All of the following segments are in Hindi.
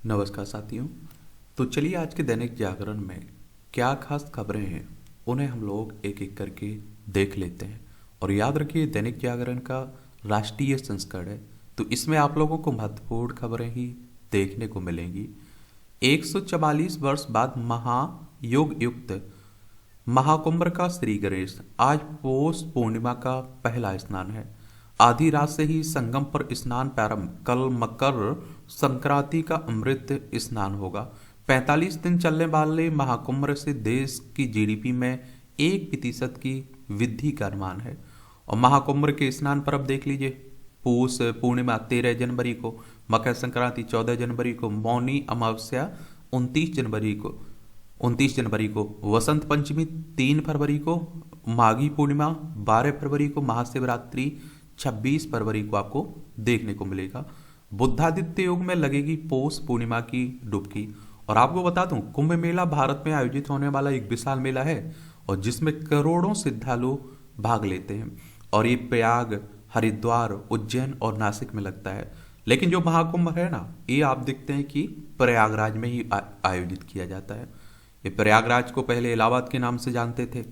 नमस्कार साथियों। तो चलिए आज के दैनिक जागरण में क्या खास खबरें हैं उन्हें हम लोग एक एक करके देख लेते हैं। और याद रखिए दैनिक जागरण का राष्ट्रीय संस्करण है, तो इसमें आप लोगों को महत्वपूर्ण खबरें ही देखने को मिलेंगी। 144 वर्ष बाद महायोग युक्त महाकुंभ का श्री गणेश आज पौष पूर्णिमा का पहला स्नान है। आधी रात से ही संगम पर स्नान प्रारंभ, कल मकर संक्रांति का अमृत स्नान होगा। 45 दिन चलने वाले महाकुंभ से देश की जीडीपी में 1% की वृद्धि का अनुमान है। और महाकुंभ के स्नान पर अब देख लीजिए, पौष पूर्णिमा 13 जनवरी को, मकर संक्रांति 14 जनवरी को, मौनी अमावस्या 29 जनवरी को, वसंत पंचमी 3 फरवरी को, माघी पूर्णिमा 12 फरवरी को, महाशिवरात्रि 26 फरवरी को आपको देखने को मिलेगा। बुद्धादित्य युग में लगेगी पौष पूर्णिमा की डुबकी। और आपको बता दूं, कुंभ मेला भारत में आयोजित होने वाला एक विशाल मेला है और जिसमें करोड़ों श्रद्धालु भाग लेते हैं। और ये प्रयाग, हरिद्वार, उज्जैन और नासिक में लगता है। लेकिन जो महाकुंभ है ना, ये आप देखते हैं कि प्रयागराज में ही आयोजित किया जाता है। ये प्रयागराज को पहले इलाहाबाद के नाम से जानते थे।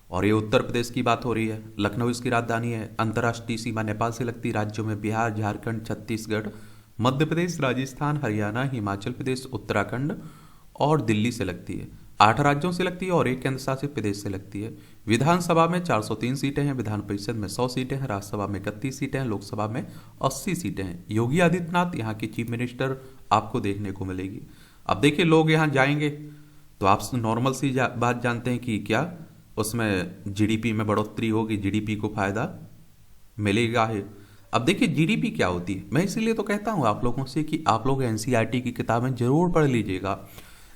और ये उत्तर प्रदेश की बात हो रही है। लखनऊ इसकी राजधानी है। अंतर्राष्ट्रीय सीमा नेपाल से लगती राज्यों में बिहार, झारखंड, छत्तीसगढ़, मध्य प्रदेश, राजस्थान, हरियाणा, हिमाचल प्रदेश, उत्तराखंड और दिल्ली से लगती है। 8 राज्यों से लगती है और एक केंद्र शासित प्रदेश से लगती है। विधानसभा में 403 सीटें हैं, विधान परिषद में 100 सीटें हैं, राज्यसभा में 31 सीटें हैं, लोकसभा में 80 सीटें हैं। योगी आदित्यनाथ यहाँ के चीफ मिनिस्टर आपको देखने को मिलेगी। अब देखिए, लोग यहाँ जाएंगे तो आप नॉर्मल सी बात जानते हैं कि क्या उसमें जीडीपी में बढ़ोतरी होगी, जीडीपी को फायदा मिलेगा है। अब देखिए जीडीपी क्या होती है, मैं इसीलिए तो कहता हूँ आप लोगों से कि आप लोग एनसीईआरटी की किताबें जरूर पढ़ लीजिएगा।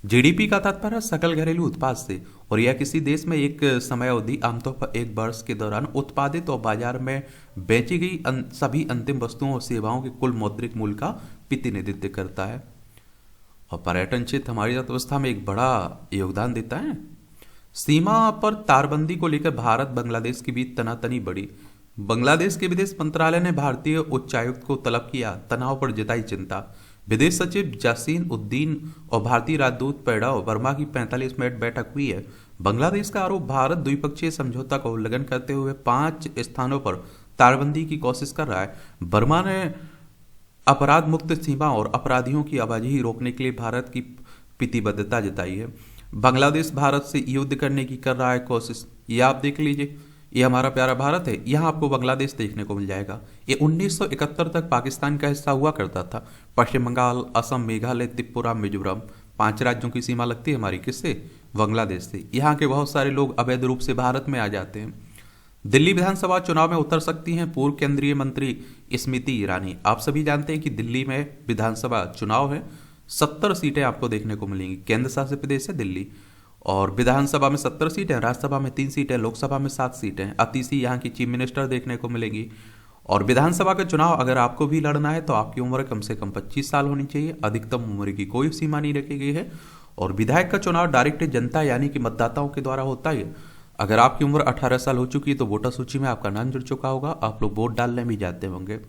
जीडीपी का तात्पर्य है सकल घरेलू उत्पाद से, और यह किसी देश में एक समय अवधि, आमतौर पर एक वर्ष के दौरान उत्पादित और बाजार में बेची गई सभी अंतिम वस्तुओं और सेवाओं के कुल मौद्रिक मूल्य का प्रतिनिधित्व करता है। और पर्यटन क्षेत्र हमारी अर्थव्यवस्था में एक बड़ा योगदान देता है। सीमा पर तारबंदी को लेकर भारत बांग्लादेश के बीच तनातनी बढ़ी। बांग्लादेश के विदेश मंत्रालय ने भारतीय उच्चायुक्त को तलब किया, तनाव पर जताई चिंता। विदेश सचिव जासीन उद्दीन और भारतीय राजदूत पैड़ाव वर्मा की 45 मिनट बैठक हुई है। बांग्लादेश का आरोप, भारत द्विपक्षीय समझौता का उल्लंघन करते हुए 5 स्थानों पर तारबंदी की कोशिश कर रहा है। वर्मा ने अपराध मुक्त सीमा और अपराधियों की आवाजाही रोकने के लिए भारत की प्रतिबद्धता जताई है। बांग्लादेश भारत से युद्ध करने की कर रहा है कोशिश, ये आप देख लीजिए। ये हमारा प्यारा भारत है, यहाँ आपको बांग्लादेश देखने को मिल जाएगा। ये 1971 तक पाकिस्तान का हिस्सा हुआ करता था। पश्चिम बंगाल, असम, मेघालय, त्रिपुरा, मिजोरम 5 राज्यों की सीमा लगती है हमारी किससे? बांग्लादेश से। यहाँ के बहुत सारे लोग अवैध रूप से भारत में आ जाते हैं। दिल्ली विधानसभा चुनाव में उतर सकती हैं पूर्व केंद्रीय मंत्री स्मृति ईरानी। आप सभी जानते हैं कि दिल्ली में विधानसभा चुनाव है, 70 सीटें आपको देखने को मिलेंगी। केंद्र शासित प्रदेश है दिल्ली। और विधानसभा में 70 सीटें, राज्यसभा में 3 सीटें, लोकसभा में 7 सीटें। अतिथि यहाँ की चीफ मिनिस्टर देखने को मिलेगी। और विधानसभा का चुनाव अगर आपको भी लड़ना है तो आपकी उम्र कम से कम 25 साल होनी चाहिए। अधिकतम उम्र की कोई सीमा नहीं रखी गई है। और विधायक का चुनाव डायरेक्ट जनता यानी कि मतदाताओं के द्वारा होता है। अगर आपकी उम्र 18 साल हो चुकी है तो वोटर सूची में आपका नाम जुड़ चुका होगा, आप लोग वोट डालने भी जाते होंगे।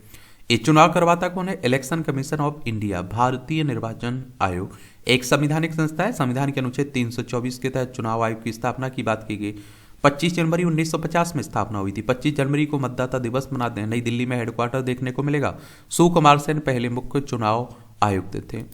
ये चुनाव करवाता कौन है? इलेक्शन कमीशन ऑफ इंडिया, भारतीय निर्वाचन आयोग, एक संवैधानिक संस्था है। संविधान के अनुच्छेद 324 के तहत चुनाव आयोग की स्थापना की बात की गई। 25 जनवरी 1950 में स्थापना हुई थी। 25 जनवरी को मतदाता दिवस मनाते हैं। नई दिल्ली में हेडक्वार्टर देखने को मिलेगा। सुकुमार सेन पहले मुख्य चुनाव आयुक्त थे।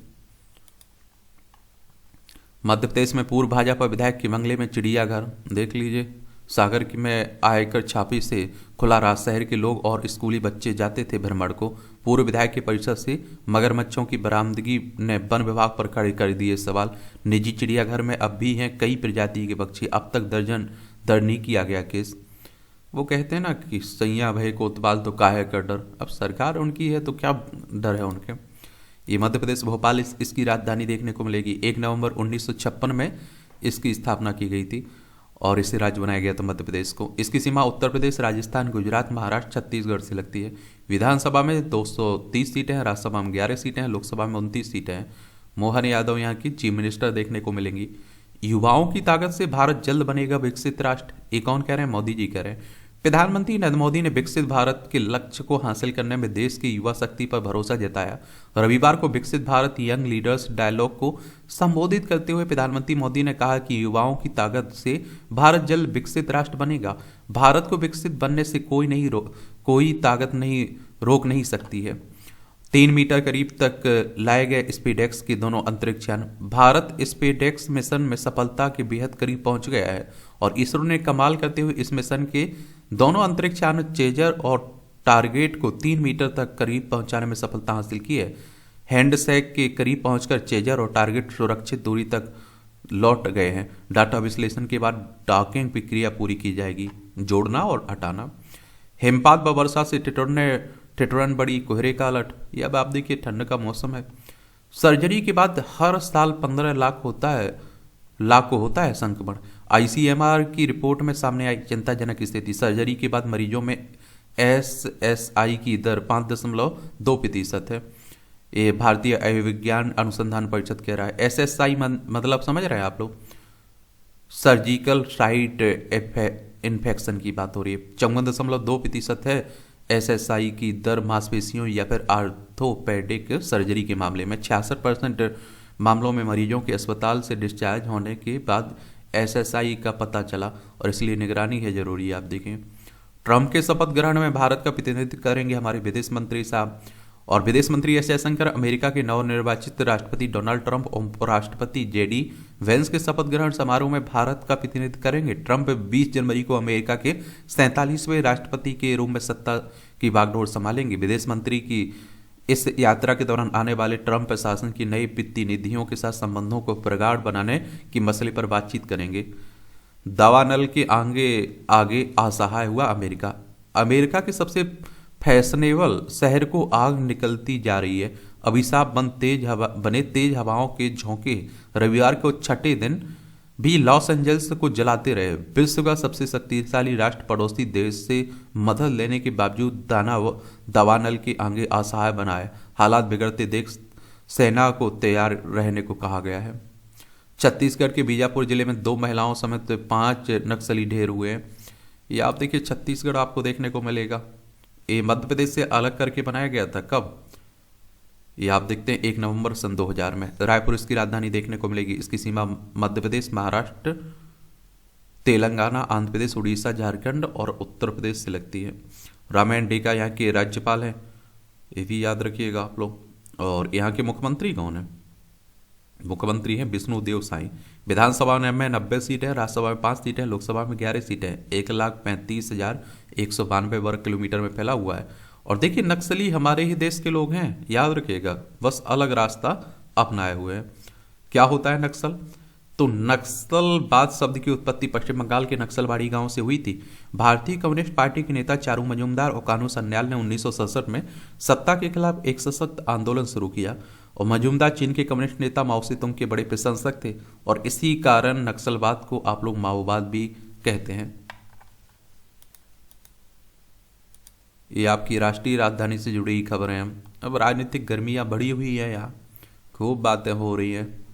मध्य प्रदेश में पूर्व भाजपा विधायक के बंगले में चिड़ियाघर देख लीजिए। सागर की में आयकर छापे से खुला रहा, शहर के लोग और स्कूली बच्चे जाते थे भ्रमण को। पूर्व विधायक के परिसर से मगरमच्छों की बरामदगी ने वन विभाग पर खड़े कर दिए सवाल। निजी चिड़ियाघर में अब भी हैं कई प्रजाति के पक्षी, अब तक दर्जन दर्ज नहीं किया गया केस। वो कहते हैं ना कि सैया भय को उतपाल तो काहे का डर। अब सरकार उनकी है तो क्या डर है उनके। ये मध्य प्रदेश भोपाल इसकी राजधानी देखने को मिलेगी। 1 नवंबर 1956 में इसकी स्थापना की गई थी और इसे राज्य बनाया गया था मध्य प्रदेश को। इसकी सीमा उत्तर प्रदेश, राजस्थान, गुजरात, महाराष्ट्र, छत्तीसगढ़ से लगती है। विधानसभा में 230 सीटें हैं, राज्यसभा में 11 सीटें हैं, लोकसभा में 29 सीटें हैं। मोहन यादव यहाँ की चीफ मिनिस्टर देखने को मिलेंगी। युवाओं की ताकत से भारत जल्द बनेगा विकसित राष्ट्र, ये कौन कह रहे हैं? मोदी जी कह रहे हैं। प्रधानमंत्री नरेंद्र मोदी ने विकसित भारत के लक्ष्य को हासिल करने में देश की युवा शक्ति पर भरोसा जताया। रविवार को विकसित भारत यंग लीडर्स डायलॉग को संबोधित करते हुए प्रधानमंत्री मोदी ने कहा कि युवाओं की ताकत से भारत जल्द विकसित राष्ट्र बनेगा। भारत को विकसित बनने से कोई ताकत नहीं रोक नहीं सकती है। 3 मीटर करीब तक लाए गए स्पेसएक्स के दोनों अंतरिक्ष यान, भारत स्पेसएक्स मिशन में सफलता के बेहद करीब पहुंच गया है और इसरो ने कमाल करते हुए इस मिशन के दोनों अंतरिक्ष यान चेजर और टारगेट को 3 मीटर तक करीब पहुंचाने में सफलता हासिल की है। हैंडसैक के करीब पहुंचकर चेजर और टारगेट सुरक्षित दूरी तक लौट गए हैं। डाटा विश्लेषण के बाद डॉकिंग प्रक्रिया पूरी की जाएगी, जोड़ना और हटाना। हिमपात व वर्षा से ठिठुरन बड़ी, कोहरे का अलर्ट। ये अब आप देखिए ठंड का मौसम है। सर्जरी के बाद हर साल 15 लाख को होता है संक्रमण। आईसीएमआर की रिपोर्ट में सामने आई चिंताजनक स्थिति। सर्जरी के बाद मरीजों में एसएसआई की दर 5.2% है। ये भारतीय आयुर्विज्ञान अनुसंधान परिषद कह रहा है। एसएसआई मतलब समझ रहे हैं आप लोग, सर्जिकल साइट इन्फेक्शन की बात हो रही है। 54.2% है एसएसआई की दर मांसपेशियों या फिर आर्थोपेडिक सर्जरी के मामले में। 66% मामलों में मरीजों के अस्पताल से डिस्चार्ज होने के बाद एसएसआई का पता चला और इसलिए निगरानी है जरूरी है। आप देखें, ट्रंप के शपथ ग्रहण में भारत का प्रतिनिधित्व करेंगे हमारे विदेश मंत्री साहब। और विदेश मंत्री एस जयशंकर, अमेरिका के नवनिर्वाचित राष्ट्रपति डोनाल्ड ट्रंप, उपराष्ट्रपति जेडी वेंस के शपथ ग्रहण समारोह में भारत का प्रतिनिधित्व करेंगे। ट्रंप 20 जनवरी को अमेरिका के 47वें राष्ट्रपति के रूप में सत्ता की बागडोर संभालेंगे। विदेश मंत्री की इस यात्रा के दौरान आने वाले ट्रंप प्रशासन की नई वित्तीय नीतियों के साथ संबंधों को प्रगाढ़ बनाने की मसले पर बातचीत करेंगे। दावानल के आगे असहाय हुआ अमेरिका। अमेरिका के सबसे फैशनेबल शहर को आग निकलती जा रही है। अभिशाप बने तेज हवाओं के झोंके रविवार को छठे दिन भी लॉस एंजल्स को जलाते रहे। विश्व का सबसे शक्तिशाली राष्ट्र पड़ोसी देश से मदद लेने के बावजूद दावानल के आगे असहाय बना है। हालात बिगड़ते देख सेना को तैयार रहने को कहा गया है। छत्तीसगढ़ के बीजापुर जिले में 2 महिलाओं समेत 5 नक्सली ढेर हुए हैं। ये आप देखिए छत्तीसगढ़ आपको देखने को मिलेगा। ये मध्य प्रदेश से अलग करके बनाया गया था। कब? ये आप देखते हैं 1 नवंबर सन 2000 में। रायपुर इसकी राजधानी देखने को मिलेगी। इसकी सीमा मध्य प्रदेश, महाराष्ट्र, तेलंगाना, आंध्र प्रदेश, उड़ीसा, झारखंड और उत्तर प्रदेश से लगती है। रामायण डेका यहाँ के राज्यपाल हैं, ये भी याद रखिएगा आप लोग। और यहाँ के मुख्यमंत्री कौन है? मुख्यमंत्री हैं विष्णुदेव साई। विधानसभा में 90 सीटें, राज्यसभा में 5 सीटें, लोकसभा में 11 सीटें। 1,35,192 वर्ग किलोमीटर में फैला हुआ है। और देखिए नक्सली हमारे ही देश के लोग हैं, याद रखिएगा, बस अलग रास्ता अपनाए हुए हैं। क्या होता है नक्सल? तो नक्सलवाद शब्द की उत्पत्ति पश्चिम बंगाल के नक्सलबाड़ी गांव से हुई थी। भारतीय कम्युनिस्ट पार्टी के नेता चारू मजूमदार और कानू सन्याल ने 1967 में सत्ता के खिलाफ एक सशक्त आंदोलन शुरू किया। और मजूमदार चीन के कम्युनिस्ट नेता माओ सेतुंग के बड़े प्रशंसक थे और इसी कारण नक्सलवाद को आप लोग माओवाद भी कहते हैं। ये आपकी राष्ट्रीय राजधानी से जुड़ी खबरें हैं। अब राजनीतिक गर्मियां बढ़ी हुई है, यहाँ खूब बातें हो रही हैं।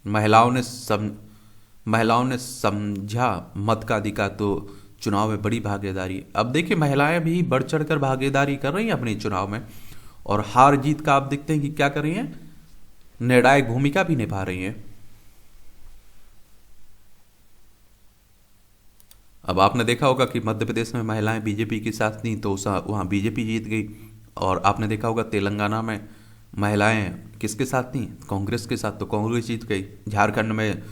महिलाओं ने समझा मत का अधिकार, तो चुनाव में बड़ी भागीदारी। अब देखिए महिलाएं भी बढ़ चढ़कर भागीदारी कर रही हैं अपने चुनाव में और हार जीत का आप देखते हैं कि क्या कर रही हैं, निर्णायक भूमिका भी निभा रही हैं। अब आपने देखा होगा कि मध्य प्रदेश में महिलाएं बीजेपी के साथ थी तो वहां बीजेपी जीत गई। और आपने देखा होगा तेलंगाना में महिलाएं किसके साथ थी? कांग्रेस के साथ, तो कांग्रेस जीत गई। झारखंड में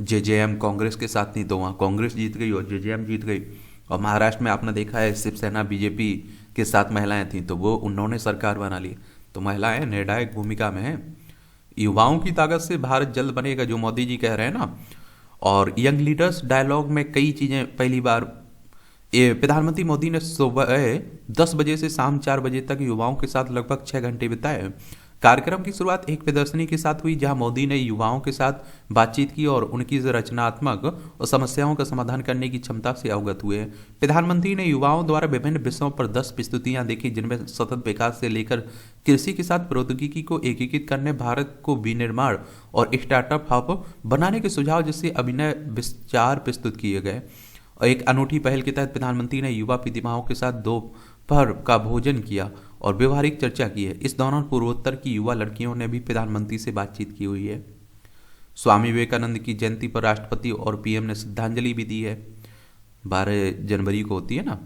जेजेएम कांग्रेस के साथ थी तो वहाँ कांग्रेस जीत गई और जेजेएम जीत गई। और महाराष्ट्र में आपने देखा है शिवसेना बीजेपी के साथ महिलाएं थीं तो वो उन्होंने सरकार बना ली। तो महिलाएं निर्णायक भूमिका में हैं। युवाओं की ताकत से भारत जल्द बनेगा, जो मोदी जी कह रहे हैं ना। और यंग लीडर्स डायलॉग में कई चीज़ें पहली बार प्रधानमंत्री मोदी ने सुबह 10 बजे से शाम 4 बजे तक युवाओं के साथ लगभग 6 घंटे बिताए। कार्यक्रम की शुरुआत एक प्रदर्शनी के साथ हुई जहां मोदी ने युवाओं के साथ बातचीत की और उनकी रचनात्मक और समस्याओं का समाधान करने की क्षमता से अवगत हुए। प्रधानमंत्री ने युवाओं द्वारा विभिन्न विषयों पर 10 प्रस्तुतियां देखी जिनमें सतत विकास से लेकर कृषि के साथ प्रौद्योगिकी को एकीकृत करने, भारत को विनिर्माण और स्टार्टअप हब बनाने के सुझाव जैसे अभिनय विचार प्रस्तुत किए गए। और एक अनूठी पहल के तहत प्रधानमंत्री ने युवा प्रतिभाओं के साथ दोपहर का भोजन किया और व्यवहारिक चर्चा की है। इस दौरान पूर्वोत्तर की युवा लड़कियों ने भी प्रधानमंत्री से बातचीत की हुई है। स्वामी विवेकानंद की जयंती पर राष्ट्रपति और पीएम ने श्रद्धांजलि भी दी है। 12 जनवरी को होती है ना।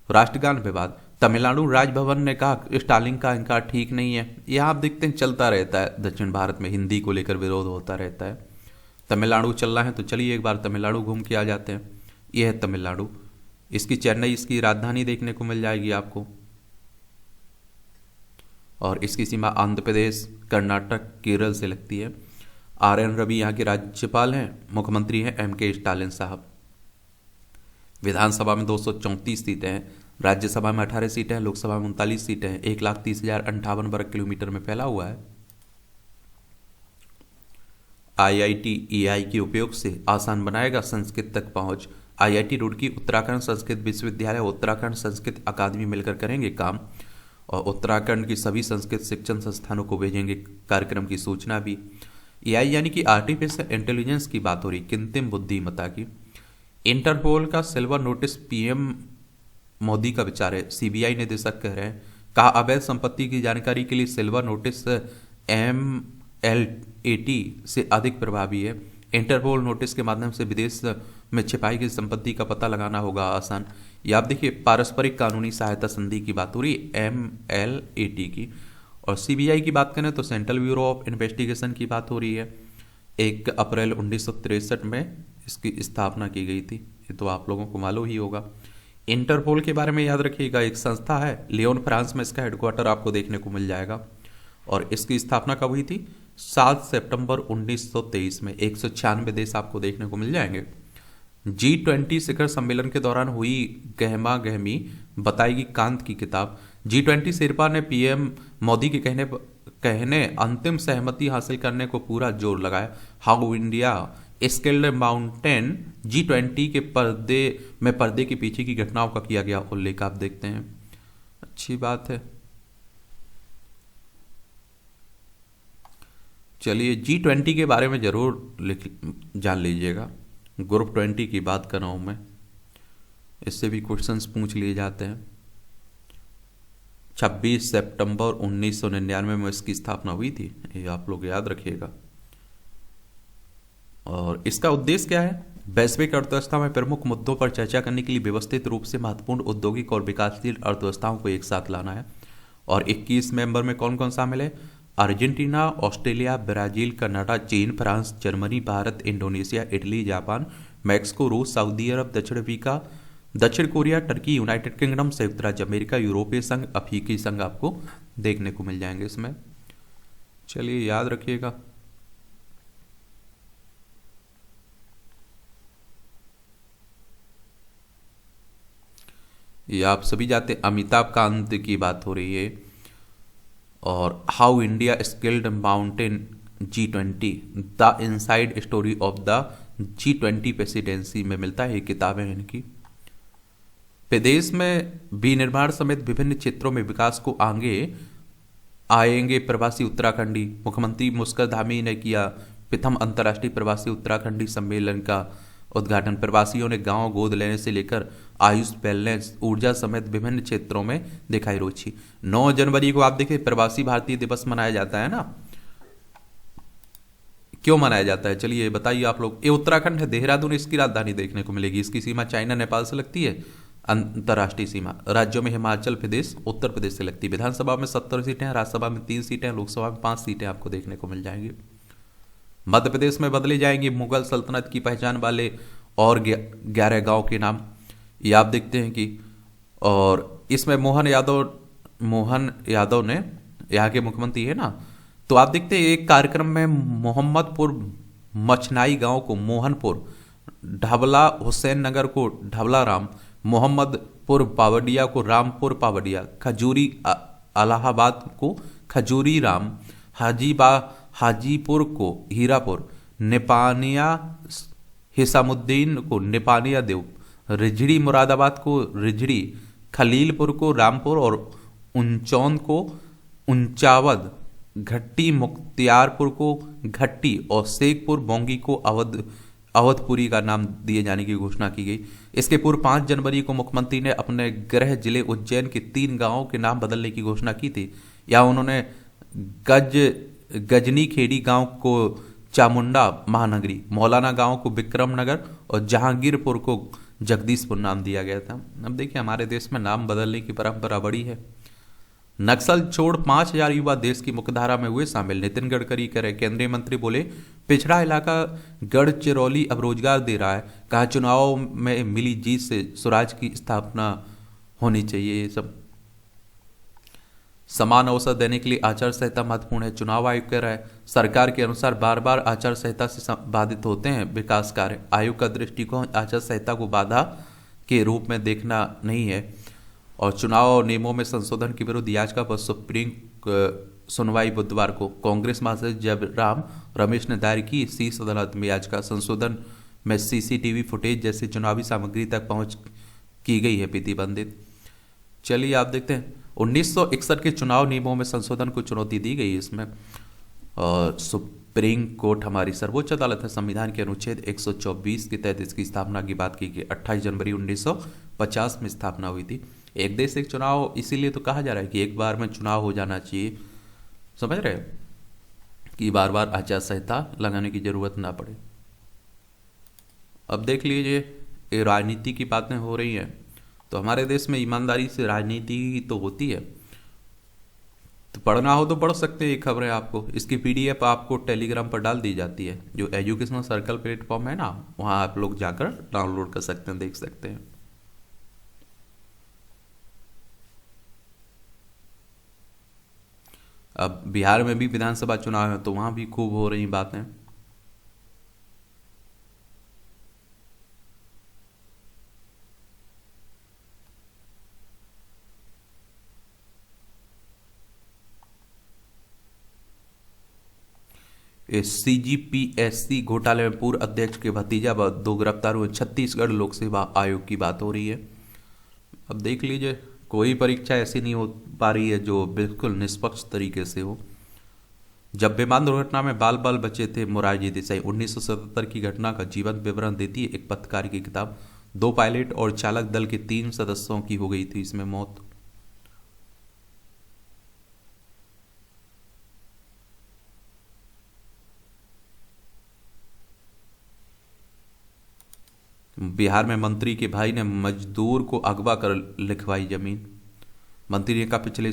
राष्ट्रगान विवाद, तमिलनाडु राजभवन ने कहा स्टालिन का इनकार ठीक नहीं है। यह आप देखते हैं चलता रहता है, दक्षिण भारत में हिंदी को लेकर विरोध होता रहता है। तमिलनाडु चल रहा है तो चलिए एक बार तमिलनाडु घूम के आ जाते हैं। यह है तमिलनाडु, इसकी चेन्नई इसकी राजधानी देखने को मिल जाएगी आपको। और इसकी सीमा आंध्र प्रदेश, कर्नाटक, केरल से लगती है। RN रवि यहाँ के राज्यपाल हैं। मुख्यमंत्री हैं MK स्टालिन साहब। विधानसभा में 234 सीटें हैं, राज्यसभा में 18 सीटें हैं, लोकसभा में 39 सीटें हैं। 1,30,058 वर्ग किलोमीटर में फैला हुआ है। IIT EI के उपयोग से आसान बनाएगा संस्कृत तक पहुंच। IIT रुड़की, उत्तराखंड संस्कृत विश्वविद्यालय, उत्तराखंड संस्कृत अकादमी मिलकर करेंगे काम और उत्तराखंड की सभी संस्कृत शिक्षण संस्थानों को भेजेंगे कार्यक्रम की सूचना भी। AI यानी कि आर्टिफिशियल इंटेलिजेंस की बात हो रही, कृत्रिम बुद्धिमत्ता की। इंटरपोल का सिल्वर नोटिस PM मोदी का विचार है, CBI निदेशक कह रहे हैं। कहा अवैध संपत्ति की जानकारी के लिए सिल्वर नोटिस MLAT से अधिक प्रभावी है। इंटरपोल नोटिस के माध्यम से विदेश में छिपाई गई संपत्ति का पता लगाना होगा आसान। ये आप देखिए पारस्परिक कानूनी सहायता संधि की बात हो रही है, MLAT की। और CBI की बात करें तो सेंट्रल ब्यूरो ऑफ इन्वेस्टिगेशन की बात हो रही है। 1 अप्रैल 1963 में इसकी स्थापना की गई थी, ये तो आप लोगों को मालूम ही होगा। इंटरपोल के बारे में याद रखिएगा, एक संस्था है लियोन फ्रांस में, इसका हेडक्वार्टर आपको देखने को मिल जाएगा। और इसकी स्थापना कब हुई थी? 7 सितंबर 1923 में। 196 देश आपको देखने को मिल जाएंगे। G20 शिखर सम्मेलन के दौरान हुई गहमा गहमी बताएगी कांत की किताब। G20 शेरपा ने PM मोदी के कहने अंतिम सहमति हासिल करने को पूरा जोर लगाया। How India skilled mountain G20 के पर्दे के पीछे की घटनाओं का किया गया उल्लेख आप देखते हैं। अच्छी बात है। चलिए G20 के बारे में जरूर जान लीजिएगा। ग्रुप 20 की बात कर रहा हूं मैं, इससे भी क्वेश्चंस पूछ लिए जाते हैं। 26 सितंबर 1999 में इसकी स्थापना हुई थी, ये आप लोग याद रखिएगा। और इसका उद्देश्य क्या है? वैश्विक अर्थव्यवस्था में प्रमुख मुद्दों पर चर्चा करने के लिए व्यवस्थित रूप से महत्वपूर्ण औद्योगिक और विकासशील अर्थव्यवस्थाओं को एक साथ लाना है। और 21 मेंबर में कौन कौन शामिल है? अर्जेंटीना, ऑस्ट्रेलिया, ब्राजील, कनाडा, चीन, France, Germany, Bharat, Indonesia, Italy, Japan, Mexico, रूस, सऊदी अरब, दक्षिण अफ्रीका, दक्षिण कोरिया, टर्की, यूनाइटेड किंगडम, संयुक्त राज्य अमेरिका, यूरोपीय संघ, अफ्रीकी संघ आपको देखने को मिल जाएंगे इसमें। चलिए याद रखिएगा। ये आप सभी जाते। अमिताभ कांत की बात हो रही है। और how India skilled mountain G20 the inside story of the G20 presidency में मिलता है। ये किताबें हैं इनकी। प्रदेश में विनिर्माण समेत विभिन्न क्षेत्रों में विकास को आगे आएंगे प्रवासी उत्तराखंडी। मुख्यमंत्री मुस्कर धामी ने किया प्रथम अंतर्राष्ट्रीय प्रवासी उत्तराखंडी सम्मेलन का उद्घाटन। प्रवासियों ने गांव गोद लेने से लेकर आयुष, वेलनेस, ऊर्जा समेत विभिन्न क्षेत्रों में दिखाई रुचि। 9 जनवरी को आप देखिए प्रवासी भारतीय दिवस मनाया जाता है ना। क्यों मनाया जाता है चलिए बताइए आप लोग। ये उत्तराखंड है, देहरादून इसकी राजधानी देखने को मिलेगी। इसकी सीमा चाइना नेपाल से लगती है। अंतर्राष्ट्रीय सीमा राज्यों में हिमाचल प्रदेश, उत्तर प्रदेश से लगती है। विधानसभा में 70 सीटें हैं, राज्यसभा में 3 सीटें हैं, लोकसभा में 5 सीटें आपको देखने को मिल जाएंगी। मध्य प्रदेश में बदले जाएंगे मुगल सल्तनत की पहचान वाले और 11 गांव के नाम, ये आप देखते हैं कि। और इसमें मोहन यादव ने यहाँ के मुख्यमंत्री है ना, तो आप देखते हैं एक कार्यक्रम में मोहम्मदपुर मछनाई गांव को मोहनपुर, ढबला हुसैन नगर को ढबला राम, मोहम्मदपुर पावडिया को रामपुर पावडिया, खजूरी इलाहाबाद को खजूरी राम, हाजीपुर को हीरापुर, निपानिया हिसामुद्दीन को निपानिया देव, रिजड़ी मुरादाबाद को रिजड़ी, खलीलपुर को रामपुर और उंचौन को उंचावद, घट्टी मुख्तियारपुर को घट्टी और शेखपुर बोंगी को अवधपुरी का नाम दिए जाने की घोषणा की गई। इसके पूर्व 5 जनवरी को मुख्यमंत्री ने अपने गृह जिले उज्जैन के 3 गांवों के नाम बदलने की घोषणा की थी। यहाँ उन्होंने गजनी खेड़ी गांव को चामुंडा महानगरी, मौलाना गांव को विक्रम नगर और जहांगीरपुर को जगदीशपुर नाम दिया गया था। अब देखिए हमारे देश में नाम बदलने की परंपरा बड़ी है। नक्सल छोड़ 5,000 युवा देश की मुख्यधारा में हुए शामिल, नितिन गडकरी करे। केंद्रीय मंत्री बोले पिछड़ा इलाका गढ़चिरौली अब रोजगार दे रहा है, कहा चुनाव में मिली जीत से स्वराज की स्थापना होनी चाहिए। ये सब समान अवसर देने के लिए आचार संहिता महत्वपूर्ण है। चुनाव आयोग कह रहा है सरकार के अनुसार बार बार आचार संहिता से बाधित होते हैं विकास कार्य। आयोग का दृष्टिकोण आचार संहिता को बाधा के रूप में देखना नहीं है और चुनाव नियमों में संशोधन के विरुद्ध याचिका पर सुप्रीम सुनवाई बुधवार को। कांग्रेस महासचिव जयराम रमेश ने दायर की शीर्ष अदालत में याचिका। संशोधन में सीसीटीवी फुटेज जैसी चुनावी सामग्री तक पहुंच की गई है प्रतिबंधित। चलिए आप देखते हैं 1961 के चुनाव नियमों में संशोधन को चुनौती दी गई इसमें। और सुप्रीम कोर्ट हमारी सर्वोच्च अदालत है। संविधान के अनुच्छेद 124 के तहत इसकी स्थापना की बात की गई। 28 जनवरी 1950 में स्थापना हुई थी। एक देश एक चुनाव इसीलिए तो कहा जा रहा है कि एक बार में चुनाव हो जाना चाहिए, समझ रहे कि बार बार आचार संहिता लगाने की जरूरत ना पड़े। अब देख लीजिए ये राजनीति की बातें हो रही हैं तो हमारे देश में ईमानदारी से राजनीति तो होती है, तो पढ़ना हो तो पढ़ सकते हैं ये खबरें। आपको इसकी पीडीएफ आपको टेलीग्राम पर डाल दी जाती है, जो एजुकेशनल सर्कल प्लेटफॉर्म है ना, वहाँ आप लोग जाकर डाउनलोड कर सकते हैं, देख सकते हैं। अब बिहार में भी विधानसभा चुनाव है तो वहाँ भी खूब हो रही बातें। CGPSC घोटाले में पूर्व अध्यक्ष के भतीजा व 2 गिरफ्तार हुए। छत्तीसगढ़ लोक सेवा आयोग की बात हो रही है। अब देख लीजिए कोई परीक्षा ऐसी नहीं हो पा रही है जो बिल्कुल निष्पक्ष तरीके से हो। जब विमान दुर्घटना में बाल बाल बचे थे मोरारजी देसाई, 1977 की घटना का जीवंत विवरण देती है एक पत्रकार की किताब। 2 पायलट और चालक दल के 3 सदस्यों की हो गई थी इसमें मौत। बिहार में मंत्री के भाई ने मजदूर को अगवा कर लिखवाई जमीन। मंत्री ने कहा पिछले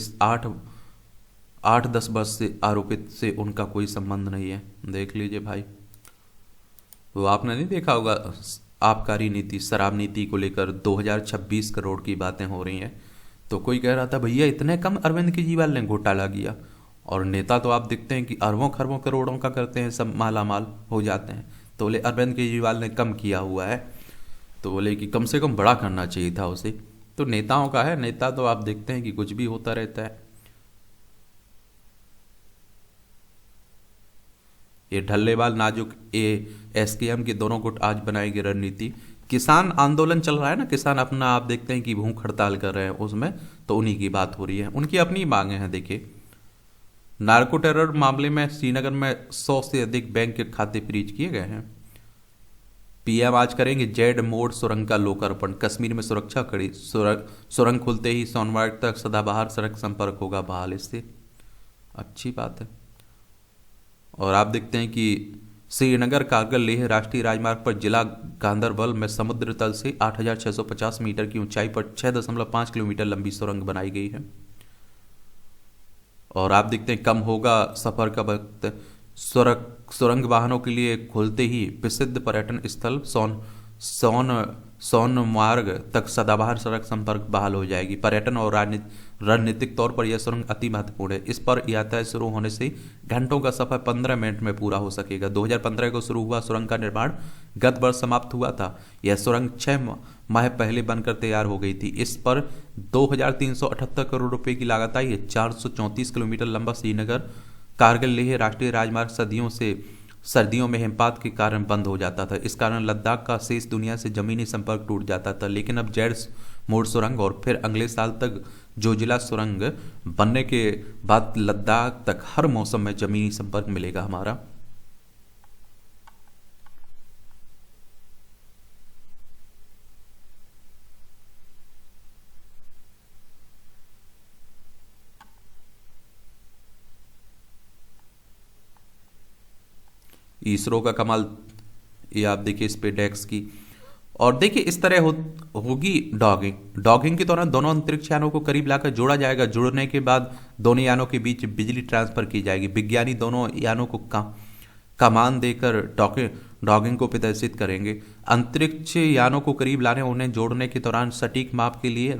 8-10 वर्ष से आरोपित से उनका कोई संबंध नहीं है। देख लीजिए भाई, वो आपने नहीं देखा होगा आबकारी नीति, शराब नीति को लेकर 2026 करोड़ की बातें हो रही हैं। तो कोई कह रहा था भैया इतने कम अरविंद केजरीवाल ने घोटाला किया, और नेता तो आप देखते हैं कि अरबों खरबों करोड़ों का करते हैं, सब मालामाल हो जाते हैं। तो बोले अरविंद केजरीवाल ने कम किया हुआ है, तो बोले कि कम से कम बड़ा करना चाहिए था उसे। तो नेताओं का है, नेता तो आप देखते हैं कि कुछ भी होता रहता है। ये ढल्लेवाल नाजुक SKM के दोनों गुट आज बनाएंगे रणनीति। किसान आंदोलन चल रहा है ना, किसान अपना आप देखते हैं कि भूख हड़ताल कर रहे हैं, उसमें तो उन्हीं की बात हो रही है, उनकी अपनी मांगे हैं। देखिए नार्को टेरर मामले में श्रीनगर में 100 से अधिक बैंक के खाते फ्रीज किए गए हैं। PM आज करेंगे जेड मोड सुरंग का लोकार्पण। कश्मीर में सुरक्षा कड़ी, सुरंग खुलते ही सोनमार्ग तक सदाबहार सड़क संपर्क होगा बहाल। इससे अच्छी बात है। और आप देखते हैं कि श्रीनगर कारगिल लेह राष्ट्रीय राजमार्ग पर जिला गांदरबल में समुद्र तल से 8,650 मीटर की ऊंचाई पर 6.5 किलोमीटर लंबी सुरंग बनाई गई है। और आप देखते हैं कम होगा सफर का वक्त। सुरंग वाहनों के लिए खुलते ही प्रसिद्ध पर्यटन स्थल सोनमार्ग तक सदाबहार सड़क संपर्क बहाल हो जाएगी। पर्यटन और रणनीतिक तौर पर यह सुरंग अति महत्वपूर्ण है। इस पर यातायात शुरू होने से घंटों का सफर 15 मिनट में पूरा हो सकेगा। 2015 को शुरू हुआ सुरंग का निर्माण गत वर्ष समाप्त हुआ था। यह सुरंग 6 माह पहले बनकर तैयार हो गई थी। इस पर 2378 करोड़ रुपए की लागत आई है। 434 किलोमीटर लंबा श्रीनगर कारगिल लेह राष्ट्रीय राजमार्ग सदियों से सर्दियों में हिमपात के कारण बंद हो जाता था। इस कारण लद्दाख का शेष दुनिया से जमीनी संपर्क टूट जाता था। लेकिन अब जेड मोड़ सुरंग और फिर अगले साल तक जोजिला सुरंग बनने के बाद लद्दाख तक हर मौसम में जमीनी संपर्क मिलेगा हमारा। इसरो का कमाल, ये आप देखिए स्पेसएक्स की। और देखिए इस तरह होगी डॉगिंग। डॉगिंग के दौरान दोनों अंतरिक्ष यानों को करीब लाकर जोड़ा जाएगा। जुड़ने के बाद दोनों यानों के बीच बिजली ट्रांसफर की जाएगी। विज्ञानी दोनों यानों को कमान देकर डॉगिंग को प्रदर्शित करेंगे। अंतरिक्ष यानों को करीब लाने उन्हें जोड़ने के दौरान सटीक माप के लिए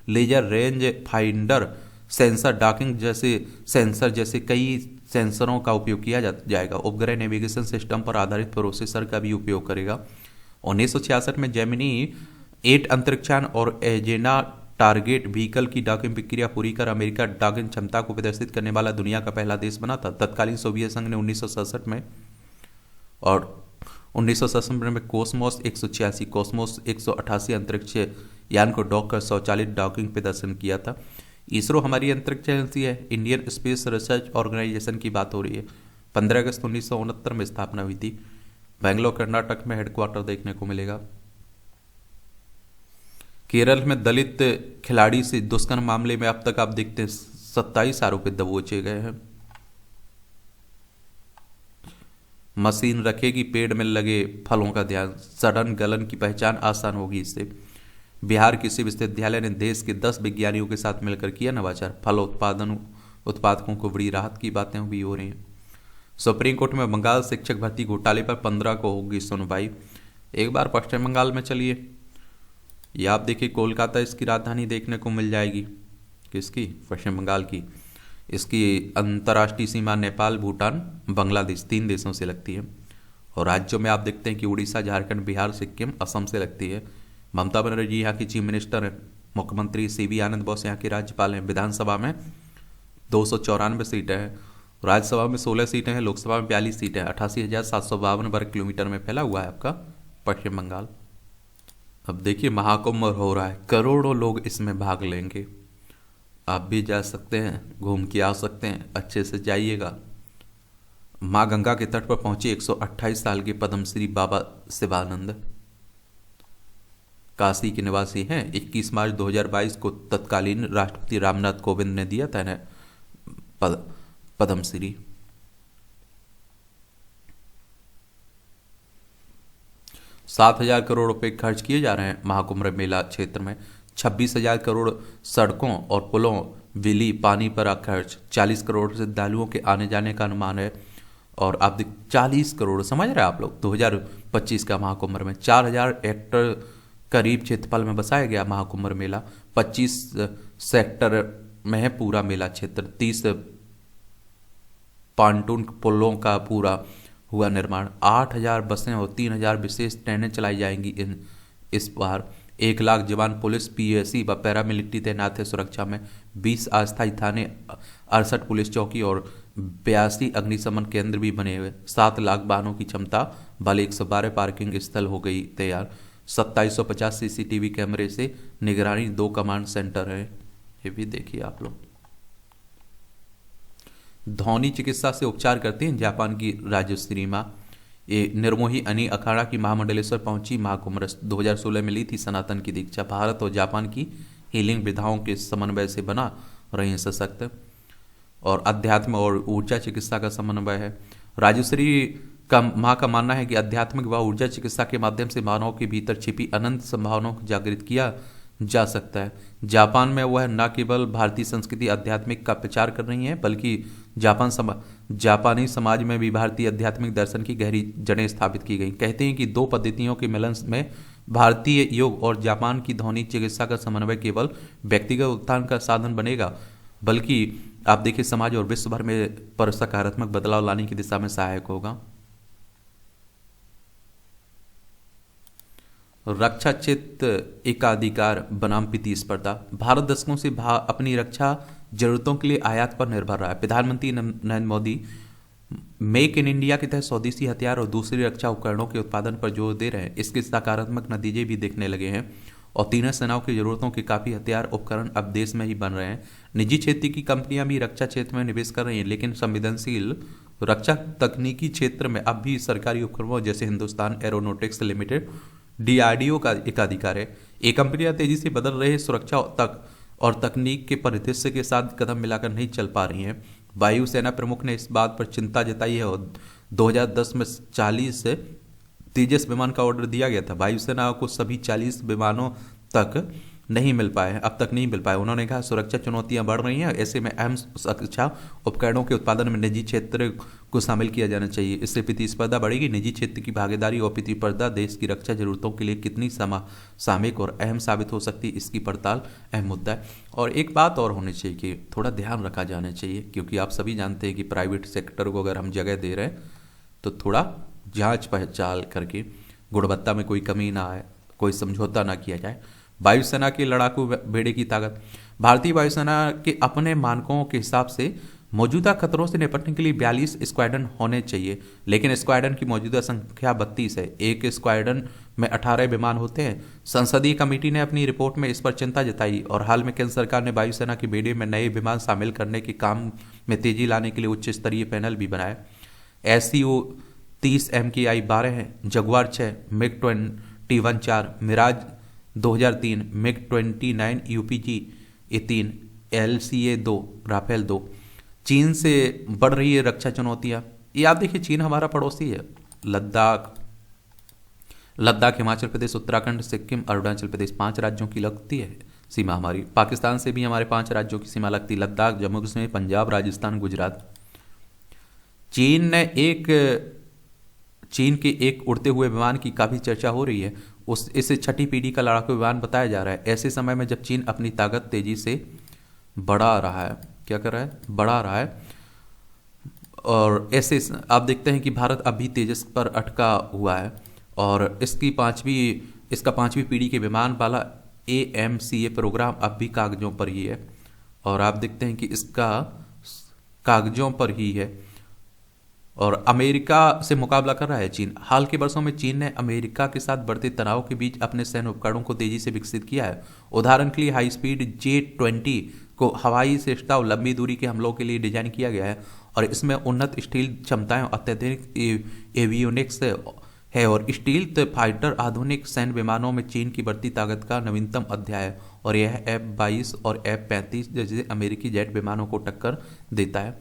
laser range finder sensor docking जैसे सेंसर जैसे कई सेंसरों का उपयोग किया जाएगा। उपग्रह नेविगेशन सिस्टम पर आधारित प्रोसेसर का भी उपयोग करेगा। 1966 में जेमिनी 8 अंतरिक्षयान और एजेना टारगेट व्हीकल की डॉकिंग प्रक्रिया पूरी कर अमेरिका डॉकिंग क्षमता को प्रदर्शित करने वाला दुनिया का पहला देश बना था। तत्कालीन सोवियत संघ ने 1967 में और 1967 में कोसमोस 186 कोसमोस 188 अंतरिक्ष यान को डॉक कर स्वचालित डॉकिंग प्रदर्शन किया था। इसरो हमारी अंतरिक्ष एजेंसी है। इंडियन स्पेस रिसर्च ऑर्गेनाइजेशन की बात हो रही है। 15 अगस्त 1969 में स्थापना हुई थी। बेंगलोर कर्नाटक में हेडक्वार्टर देखने को मिलेगा। केरल में दलित खिलाड़ी से दुष्कर्म मामले में अब तक आप देखते हैं 27 आरोपी दबोचे गए हैं। मशीन रखेगी पेड़ में लगे फलों का ध्यान, सड़न गलन की पहचान आसान होगी इससे। बिहार कृषि विश्वविद्यालय ने देश के 10 विज्ञानियों के साथ मिलकर किया नवाचार। फल उत्पादकों को बड़ी राहत की बातें भी हो रही हैं। सुप्रीम कोर्ट में बंगाल शिक्षक भर्ती घोटाले पर 15 को होगी सुनवाई। एक बार पश्चिम बंगाल में चलिए, यह आप देखिए कोलकाता इसकी राजधानी देखने को मिल जाएगी। किसकी? पश्चिम बंगाल की। इसकी अंतर्राष्ट्रीय सीमा नेपाल, भूटान, बांग्लादेश 3 देशों से लगती है। और राज्यों में आप देखते हैं कि उड़ीसा, झारखंड, बिहार, सिक्किम, असम से लगती है। ममता बनर्जी यहाँ की चीफ मिनिस्टर है। मुख्यमंत्री सीवी आनंद बोस यहाँ के राज्यपाल हैं। विधानसभा में 294 सीटें हैं। राज्यसभा में 16 सीटें हैं। लोकसभा में 42 सीटें हैं। 88,752 वर्ग किलोमीटर में फैला हुआ है आपका पश्चिम बंगाल। अब देखिए महाकुंभ हो रहा है, करोड़ों लोग इसमें भाग लेंगे। आप भी जा सकते हैं, घूम के आ सकते हैं, अच्छे से जाइएगा। माँ गंगा के तट पर पहुंचे 128 साल के पद्मश्री बाबा शिवानंद, काशी के निवासी हैं। 21 मार्च 2022 को तत्कालीन राष्ट्रपति रामनाथ कोविंद ने दिया था इन्हें पद्मश्री। ₹7,000 करोड़ रुपए खर्च किए जा रहे हैं महाकुंभ मेला क्षेत्र में। 26,000 करोड़ सड़कों और पुलों, बिजली, पानी पर खर्च। 40 करोड़ श्रद्धालुओं के आने जाने का अनुमान है। और आप 40 करोड़ समझ रहे हैं आप लोग। 2025 का महाकुंभ में 4,000 हेक्टेयर करीब क्षेत्रफल में बसाया गया महाकुंभ मेला। 25 सेक्टर में है पूरा मेला क्षेत्र। 30 पांटून पुलों का पूरा हुआ निर्माण। 8,000 बसें और 3,000 विशेष ट्रेनें चलाई जाएंगी इस बार। 1 लाख जवान पुलिस, पीएसी व पैरामिलिट्री तैनात है सुरक्षा में। 20 अस्थायी थाने, 68 पुलिस चौकी और 82 अग्निशमन केंद्र भी बने हुए। 7 लाख वाहनों की क्षमता वाले 112 पार्किंग स्थल हो गई तैयार। 2750 सीसीटीवी कैमरे से निगरानी। 2 कमांड सेंटर है। ये भी देखिए आप लोग। ध्वनि चिकित्सा से उपचार करते हैं जापान की राजश्री माँ। ये निर्मोही अनी अखाड़ा की महामंडलेश्वर पहुंची। महाकुंभ 2016 में ली थी सनातन की दीक्षा। भारत और जापान की हीलिंग विधाओं के समन्वय से बना रहे हैं सशक्त। और अध्यात्म और ऊर्जा चिकित्सा का समन्वय है। राजश्री का माँ का मानना है कि आध्यात्मिक व ऊर्जा चिकित्सा के माध्यम से मानव के भीतर छिपी अनंत संभावनाओं को जागृत किया जा सकता है। जापान में वह न केवल भारतीय संस्कृति आध्यात्मिक का प्रचार कर रही हैं, बल्कि जापानी समाज में भी भारतीय आध्यात्मिक दर्शन की गहरी जड़ें स्थापित की गई। कहते हैं कि 2 पद्धतियों के मिलन में भारतीय योग और जापान की ध्वनि चिकित्सा का समन्वय केवल व्यक्तिगत उत्थान का साधन बनेगा, बल्कि आप देखिए समाज और विश्व भर में पर सकारात्मक बदलाव लाने की दिशा में सहायक होगा। रक्षा क्षेत्र एकाधिकार बनाम प्रतिस्पर्धा। भारत दशकों से अपनी रक्षा जरूरतों के लिए आयात पर निर्भर रहा है। प्रधानमंत्री Narendra Modi make in India के तहत स्वदेशी हथियार और दूसरे रक्षा उपकरणों के उत्पादन पर जोर दे रहे हैं। इसके सकारात्मक नतीजे भी दिखने लगे हैं और तीनों सेनाओं की जरूरतों के काफ़ी हथियार उपकरण अब देश में ही बन रहे हैं। निजी क्षेत्र की कंपनियां भी रक्षा क्षेत्र में निवेश कर रही हैं, लेकिन संवेदनशील रक्षा तकनीकी क्षेत्र में अब भी सरकारी उपक्रमों जैसे हिंदुस्तान एरोनॉटिक्स लिमिटेड डीआरडीओ का एकाधिकार है। ये कंपनियां तेजी से बदल रहे सुरक्षा तक और तकनीक के परिदृश्य के साथ कदम मिलाकर नहीं चल पा रही हैं। वायुसेना प्रमुख ने इस बात पर चिंता जताई है और 2010 में 40 तेजस विमान का ऑर्डर दिया गया था। वायुसेना को सभी 40 विमानों तक नहीं मिल पाए, अब तक नहीं मिल पाए। उन्होंने कहा सुरक्षा चुनौतियां बढ़ रही हैं, ऐसे में अहम सुरक्षा उपकरणों के उत्पादन में निजी क्षेत्र को शामिल किया जाना चाहिए। इससे प्रतिस्पर्धा बढ़ेगी। निजी क्षेत्र की भागीदारी और प्रतिस्पर्धा देश की रक्षा जरूरतों के लिए कितनी सामयिक और अहम साबित हो सकती है, इसकी पड़ताल अहम मुद्दा है। और एक बात और होनी चाहिए कि थोड़ा ध्यान रखा जाना चाहिए, क्योंकि आप सभी जानते हैं कि प्राइवेट सेक्टर को अगर हम जगह दे रहे हैं तो थोड़ा जांच पहचान करके गुणवत्ता में कोई कमी ना आए, कोई समझौता ना किया जाए। वायुसेना के लड़ाकू बेड़े की ताकत। भारतीय वायुसेना के अपने मानकों के हिसाब से मौजूदा खतरों से निपटने के लिए 42 स्क्वाड्रन होने चाहिए, लेकिन स्क्वाड्रन की मौजूदा संख्या 32 है। एक स्क्वाड्रन में 18 विमान होते हैं। संसदीय कमेटी ने अपनी रिपोर्ट में इस पर चिंता जताई और हाल में केंद्र सरकार ने वायुसेना के बेड़े में नए विमान शामिल करने के काम में तेजी लाने के लिए उच्च स्तरीय पैनल भी बनाया। SCO 30 MKI 12 है, Jaguar 6, MiG 21 4, Mirage 2003, MiG 29 UPG 3, LCA 2, Rafale 2। चीन से बढ़ रही है रक्षा चुनौतियां। ये आप देखिए, चीन हमारा पड़ोसी है। लद्दाख, हिमाचल प्रदेश, उत्तराखंड, सिक्किम, अरुणाचल प्रदेश 5 राज्यों की लगती है सीमा हमारी। पाकिस्तान से भी हमारे 5 राज्यों की सीमा लगती है, लद्दाख, जम्मू कश्मीर, पंजाब, राजस्थान, गुजरात। चीन के एक उड़ते हुए विमान की काफ़ी चर्चा हो रही है। इसे छठी पीढ़ी का लड़ाकू विमान बताया जा रहा है। ऐसे समय में जब चीन अपनी ताकत तेजी से बढ़ा रहा है, क्या कर रहा है, बढ़ा रहा है, और ऐसे आप देखते हैं कि भारत अभी तेजस पर अटका हुआ है और इसका पांचवी पीढ़ी के विमान वाला AMCA प्रोग्राम अब भी कागजों पर ही है और आप देखते हैं कि इसका कागजों पर ही है और अमेरिका से मुकाबला कर रहा है चीन। हाल के वर्षों में चीन ने अमेरिका के साथ बढ़ते तनाव के बीच अपने सैन्य उपकरणों को तेजी से विकसित किया है। उदाहरण के लिए हाई स्पीड J-20 को हवाई श्रेष्ठता और लंबी दूरी के हमलों के लिए डिजाइन किया गया है और इसमें उन्नत स्टील क्षमताएं और अत्याधुनिक एवियोनिक्स है और स्टील्थ फाइटर आधुनिक सैन्य विमानों में चीन की बढ़ती ताकत का नवीनतम अध्याय है और यह F-22 और F-35 जैसे अमेरिकी जेट विमानों को टक्कर देता है।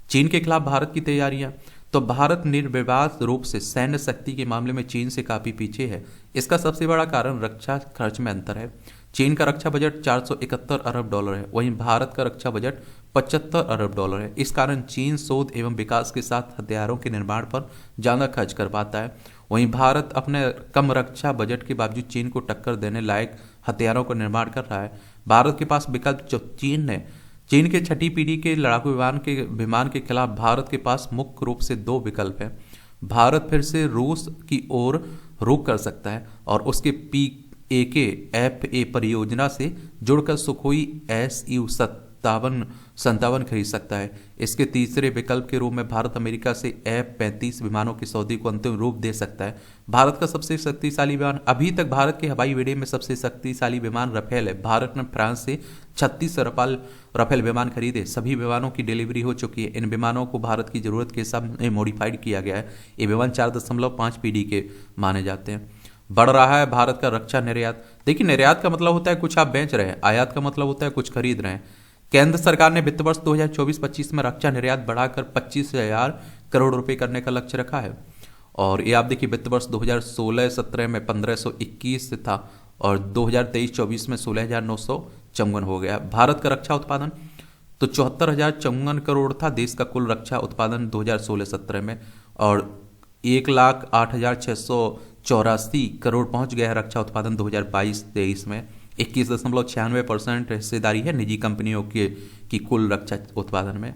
चीन के खिलाफ भारत की तैयारियां। तो भारत निर्विवाद रूप से सैन्य शक्ति के मामले में चीन से काफी पीछे है। इसका सबसे बड़ा कारण रक्षा खर्च में अंतर है। चीन का रक्षा बजट $471 अरब है, वहीं भारत का रक्षा बजट $75 अरब है। इस कारण चीन शोध एवं विकास के साथ हथियारों के निर्माण पर ज्यादा खर्च कर पाता है, वहीं भारत अपने कम रक्षा बजट के बावजूद चीन को टक्कर देने लायक हथियारों का निर्माण कर रहा है। भारत के पास विकल्प जो चीन के छठी पीढ़ी के लड़ाकू विमान के खिलाफ भारत के पास मुख्य रूप से 2 विकल्प हैं। भारत फिर से रूस की ओर रुख कर सकता है और उसके PAK-FA परियोजना से जुड़कर सुखोई Su-57 खरीद सकता है। इसके तीसरे विकल्प के रूप में भारत अमेरिका से F-35 विमानों की सौदे को अंतिम रूप दे सकता है। भारत का सबसे शक्तिशाली विमान, अभी तक भारत के हवाई बेड़े में सबसे शक्तिशाली विमान रफेल है। भारत ने फ्रांस से 36 रफेल विमान खरीदे। सभी विमानों की डिलीवरी हो चुकी है। इन विमानों को भारत की जरूरत के हिसाब में मॉडिफाइड किया गया है। ये विमान 4.5 पीढ़ी के माने जाते हैं। बढ़ रहा है भारत का रक्षा निर्यात। देखिए, निर्यात का मतलब होता है कुछ आप बेच रहे हैं, आयात का मतलब होता है कुछ खरीद रहे हैं। केंद्र सरकार ने वित्त वर्ष 2024-25 में रक्षा निर्यात बढ़ाकर 25,000 करोड़ रुपए करने का लक्ष्य रखा है और ये आप देखिए वित्त वर्ष 2016-17 में 1521 था और 2023-24 में 16,954 हो गया। भारत का रक्षा उत्पादन तो 74,054 करोड़ था देश का कुल रक्षा उत्पादन 2016-17 में और 1,08,684 करोड़ पहुंच गया है रक्षा उत्पादन 2022-23 में। 21.96% हिस्सेदारी है निजी कंपनियों की कुल रक्षा उत्पादन में।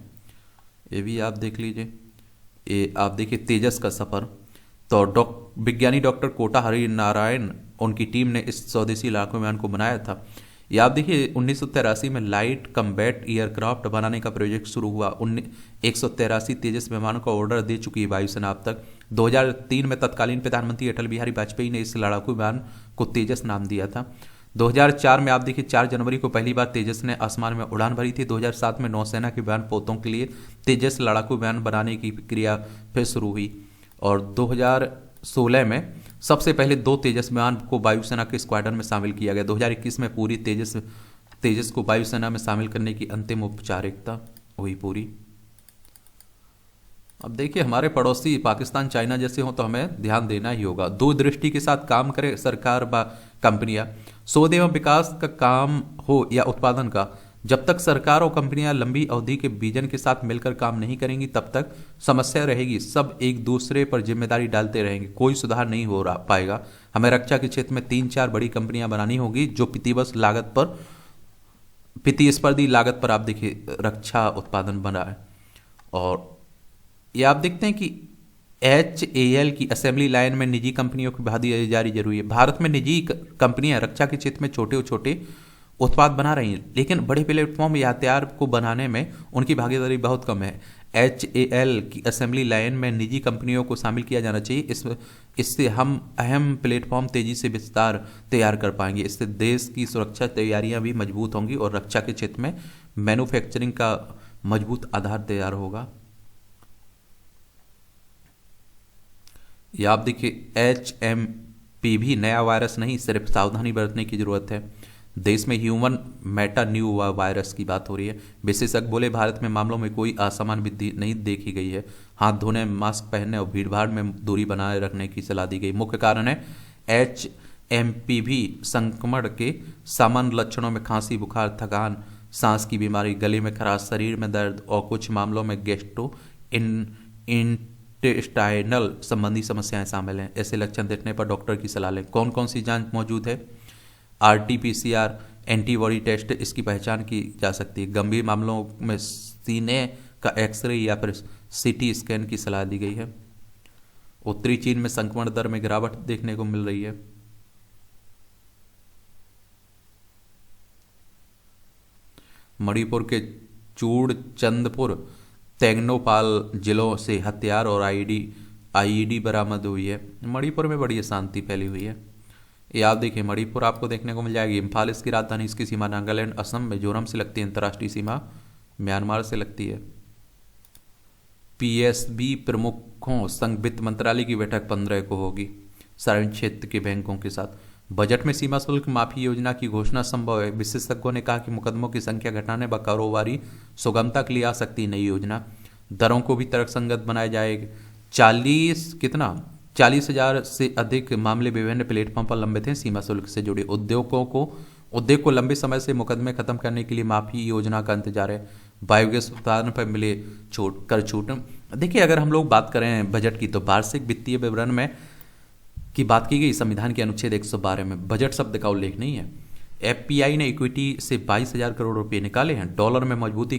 ये भी आप देख लीजिए। ये आप देखिए तेजस का सफर। तो विज्ञानी डॉक्टर कोटा हरि नारायण उनकी टीम ने इस स्वदेशी लड़ाकू विमान को बनाया था। ये आप देखिए 1983 में लाइट कम्बैट एयरक्राफ्ट बनाने का प्रोजेक्ट शुरू हुआ। 183 तेजस विमानों का ऑर्डर दे चुकी है वायुसेना अब तक। 2003 में तत्कालीन प्रधानमंत्री अटल बिहारी वाजपेयी ने इस लड़ाकू विमान को तेजस नाम दिया था। 2004 में आप देखिए 4 जनवरी को पहली बार तेजस ने आसमान में उड़ान भरी थी। 2007 में नौसेना के विमान पोतों के लिए तेजस लड़ाकू विमान बनाने की प्रक्रिया फिर शुरू हुई और 2016 में सबसे पहले 2 तेजस विमान को वायुसेना के स्क्वाड्रन में शामिल किया गया। 2021 में पूरी तेजस को वायुसेना में शामिल करने की अंतिम औपचारिकता हुई पूरी। अब देखिए हमारे पड़ोसी पाकिस्तान चाइना जैसे हो तो हमें ध्यान देना ही होगा। दूरदृष्टि के साथ काम करे सरकार व कंपनियां। शोध एवं विकास का काम हो या उत्पादन का, जब तक सरकार और कंपनियां लंबी अवधि के विजन के साथ मिलकर काम नहीं करेंगी तब तक समस्या रहेगी। सब एक दूसरे पर जिम्मेदारी डालते रहेंगे, कोई सुधार नहीं हो पाएगा। हमें रक्षा के क्षेत्र में 3-4 बड़ी कंपनियां बनानी होगी जो प्रतिस्पर्धी लागत पर आप देखिए रक्षा उत्पादन बनाए। और ये आप देखते हैं कि HAL की असेंबली लाइन में निजी कंपनियों की भागीदारी जरूरी है। भारत में निजी कंपनियां रक्षा के क्षेत्र में छोटे छोटे उत्पाद बना रही हैं, लेकिन बड़े प्लेटफॉर्म या हथियार को बनाने में उनकी भागीदारी बहुत कम है। HAL की असेंबली लाइन में निजी कंपनियों को शामिल किया जाना चाहिए। इससे हम अहम प्लेटफॉर्म तेजी से विस्तार तैयार कर पाएंगे। इससे देश की सुरक्षा तैयारियां भी मजबूत होंगी और रक्षा के क्षेत्र में मैन्युफैक्चरिंग का मजबूत आधार तैयार होगा। या आप देखिए HMPV नया वायरस नहीं, सिर्फ सावधानी बरतने की जरूरत है। देश में ह्यूमन मेटा न्यू वायरस की बात हो रही है। विशेषज्ञ बोले भारत में मामलों में कोई असामान्य वृद्धि नहीं देखी गई है। हाथ धोने, मास्क पहनने और भीड़भाड़ में दूरी बनाए रखने की सलाह दी गई। मुख्य कारण है HMPV संक्रमण के सामान्य लक्षणों में खांसी, बुखार, थकान, सांस की बीमारी, गले में खराश, शरीर में दर्द और कुछ मामलों में गैस्ट्रो इंटेस्टाइनल संबंधी समस्याएं शामिल हैं। ऐसे लक्षण देखने पर डॉक्टर की सलाह लें। कौन कौन सी जांच मौजूद है? RT-PCR एंटीबॉडी टेस्ट, इसकी पहचान की जा सकती है। गंभीर मामलों में सीने का एक्सरे या फिर CT स्कैन की सलाह दी गई है। उत्तरी चीन में संक्रमण दर में गिरावट देखने को मिल रही है। मणिपुर के चूड़चंदपुर, तेंगनोपाल जिलों से हथियार और IED बरामद हुई है। मणिपुर में बड़ी शांति फैली हुई है। ये आप देखिए मणिपुर आपको देखने को मिल जाएगी। इम्फाल इसकी राजधानी, इसकी सीमा नागालैंड, असम, मिजोरम से लगती है। अंतर्राष्ट्रीय सीमा म्यांमार से लगती है। PSB प्रमुखों संघ वित्त मंत्रालय की बैठक 15 को होगी सार्वजनिक क्षेत्र के बैंकों के साथ। बजट में सीमा शुल्क माफी योजना की घोषणा संभव है। विशेषज्ञों ने कहा कि मुकदमों की संख्या घटाने व कारोबारी सुगमता के लिए आ सकती है नई योजना। दरों को भी तर्कसंगत बनाया जाएगा। 40,000 से अधिक मामले विभिन्न प्लेटफॉर्म पर लंबित हैं। सीमा शुल्क से जुड़े उद्योग को लंबे समय से मुकदमे खत्म करने के लिए माफी योजना का इंतजार है। बायोगैस उत्पादन पर मिले कर छूट। देखिए अगर हम लोग बात करें बजट की तो वार्षिक वित्तीय विवरण में की बात की गई संविधान के अनुच्छेद 112 में। बजट शब्द का उल्लेख नहीं है। FPI ने इक्विटी से 22,000 करोड़ रुपए निकाले हैं। डॉलर में मजबूती,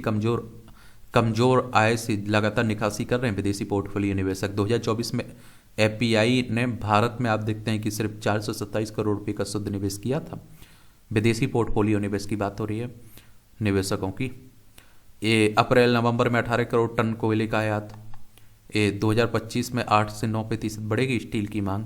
कमजोर आय से लगातार निकासी कर रहे हैं विदेशी पोर्टफोलियो निवेशक। 2024 में FPI ने भारत में आप देखते हैं कि सिर्फ 427 करोड़ रुपए का शुद्ध निवेश किया था। विदेशी पोर्टफोलियो निवेश की बात हो रही है निवेशकों की। ये अप्रैल नवंबर में 18 करोड़ टन कोयले का आयात। ये 2025 में 8 से 9% बढ़ेगी स्टील की मांग।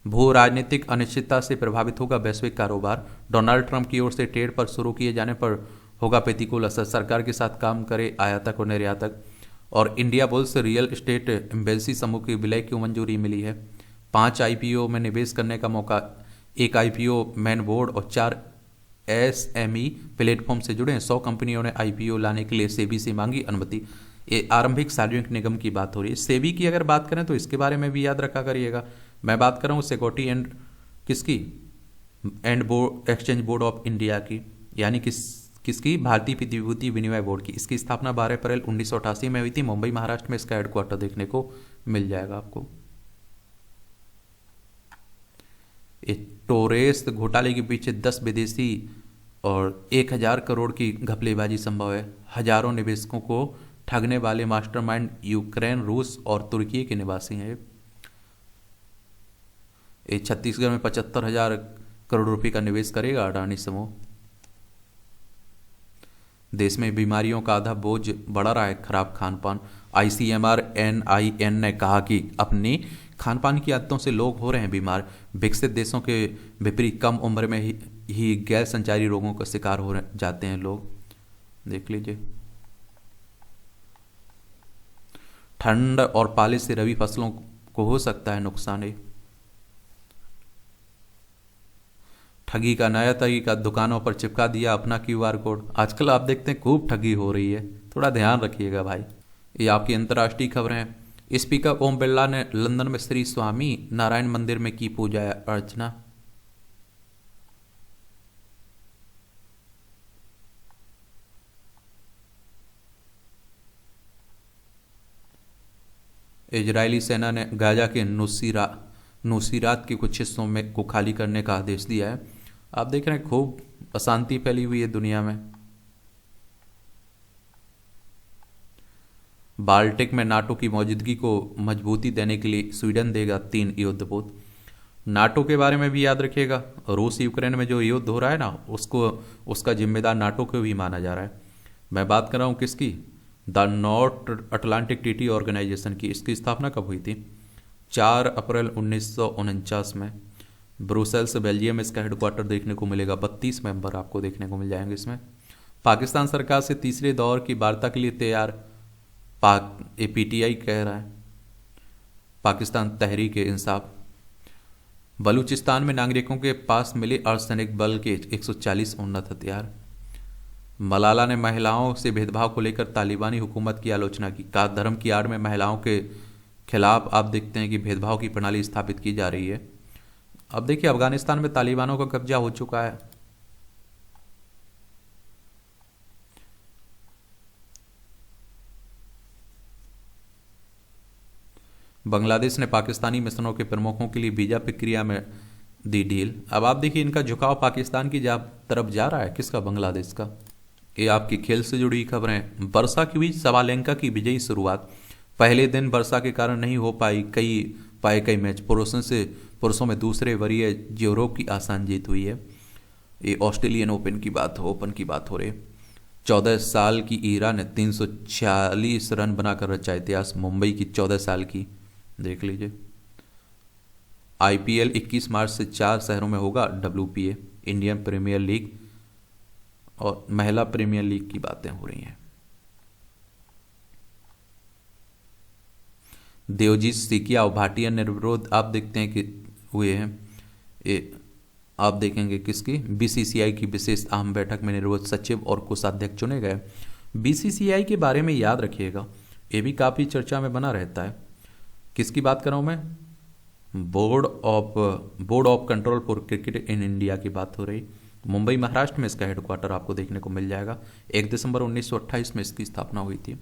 भू राजनीतिक अनिश्चितता से प्रभावित होगा वैश्विक कारोबार। डोनाल्ड ट्रंप की ओर से ट्रेड पर शुरू किए जाने पर होगा प्रतिकूल असर। सरकार के साथ काम करे आयातक और निर्यातक। और India bulls real estate embassy समूह के विलय की मंजूरी मिली है। 5 IPO में निवेश करने का मौका। 1 IPO मैन बोर्ड और 4 SME प्लेटफॉर्म से जुड़े 100 कंपनियों ने IPO लाने के लिए सेबी से मांगी अनुमति। ये आरंभिक सार्वजनिक निगम की बात हो रही है। सेबी की अगर बात करें तो इसके बारे में भी याद रखा करिएगा। मैं बात कर रहा हूँ security and exchange board of India की, यानी किसकी? भारतीय प्रतिभूति विनिमय बोर्ड की। इसकी स्थापना 12 अप्रैल 1988 में हुई थी। मुंबई महाराष्ट्र में इसका हेडक्वार्टर देखने को मिल जाएगा आपको। टोरेस घोटाले के पीछे 10 विदेशी और 1,000 करोड़ की घपलेबाजी संभव है। हजारों निवेशकों को ठगने वाले मास्टरमाइंड यूक्रेन, रूस और तुर्की के निवासी हैं। ये छत्तीसगढ़ में 75,000 करोड़ रुपए का निवेश करेगा अडानी समूह। देश में बीमारियों का आधा बोझ बढ़ा रहा है खराब खान पान। ICMR NIN ने कहा कि अपनी खान पान की आदतों से लोग हो रहे हैं बीमार। विकसित देशों के विपरीत कम उम्र में ही गैर संचारी रोगों का शिकार हो जाते हैं लोग। देख लीजिए। ठंड और पाले से रबी फसलों को हो सकता है नुकसान। ठगी का नया तरीका, दुकानों पर चिपका दिया अपना QR कोड। आजकल आप देखते हैं खूब ठगी हो रही है, थोड़ा ध्यान रखिएगा भाई। ये आपकी अंतर्राष्ट्रीय खबरें हैं। स्पीकर ओम बिरला ने लंदन में श्री स्वामी नारायण मंदिर में की पूजा अर्चना। इजरायली सेना ने गाजा के नुसीरात के कुछ हिस्सों में को खाली करने का आदेश दिया है। आप देख रहे हैं खूब अशांति फैली हुई है दुनिया में। बाल्टिक में नाटो की मौजूदगी को मजबूती देने के लिए स्वीडन देगा 3 युद्धपोत। नाटो के बारे में भी याद रखिएगा, रूस यूक्रेन में जो युद्ध हो रहा है ना, उसका जिम्मेदार नाटो को भी माना जा रहा है। मैं बात कर रहा हूँ किसकी? The North Atlantic Treaty Organization की। इसकी स्थापना कब हुई थी? 4 अप्रैल 1949 में। ब्रुसेल्स बेल्जियम इसका हेडक्वार्टर देखने को मिलेगा। 32 मेंबर आपको देखने को मिल जाएंगे इसमें। पाकिस्तान सरकार से तीसरे दौर की वार्ता के लिए तैयार। PTI कह रहा है, पाकिस्तान तहरीक इंसाफ। बलूचिस्तान में नागरिकों के पास मिले अर्धसैनिक बल के 140 उन्नत हथियार। मलाला ने महिलाओं से भेदभाव को लेकर तालिबानी हुकूमत की आलोचना की। कहा धर्म की आड़ में महिलाओं के खिलाफ आप देखते हैं कि भेदभाव की प्रणाली स्थापित की जा रही है। अब देखिए अफगानिस्तान में तालिबानों का कब्जा हो चुका है। बांग्लादेश ने पाकिस्तानी मिशनों के प्रमुखों के लिए वीजा प्रक्रिया में दी ढील। अब आप देखिए इनका झुकाव पाकिस्तान की तरफ जा रहा है। किसका? बांग्लादेश का। ये आपकी खेल से जुड़ी खबरें। वर्षा के बीच सवालेंका की विजयी शुरुआत। पहले दिन वर्षा के कारण नहीं हो पाई कई मैच। पुरुषों में दूसरे वरीय यूरोप की आसान जीत हुई है। ये ऑस्ट्रेलियन ओपन की बात हो रही है। 14 साल की ईरा ने 346 रन बनाकर रचा इतिहास। मुंबई की 14 साल की, देख लीजिए। IPL 21 मार्च से 4 शहरों में होगा। WPA इंडियन प्रीमियर लीग और महिला प्रीमियर लीग की बातें हो रही हैं। देवजीत सिकिया और भाटिया निर्विरोध आप देखते हैं कि हुए हैं। ये आप देखेंगे किसकी? BCCI की विशेष अहम बैठक में निर्विरोध सचिव और कोषाध्यक्ष चुने गए। BCCI के बारे में याद रखिएगा, ये भी काफ़ी चर्चा में बना रहता है। किसकी बात कर रहा हूँ मैं? Board of control for cricket in India की बात हो रही। मुंबई महाराष्ट्र में इसका हेडक्वार्टर आपको देखने को मिल जाएगा। 1 दिसंबर 1928 में इसकी स्थापना हुई थी।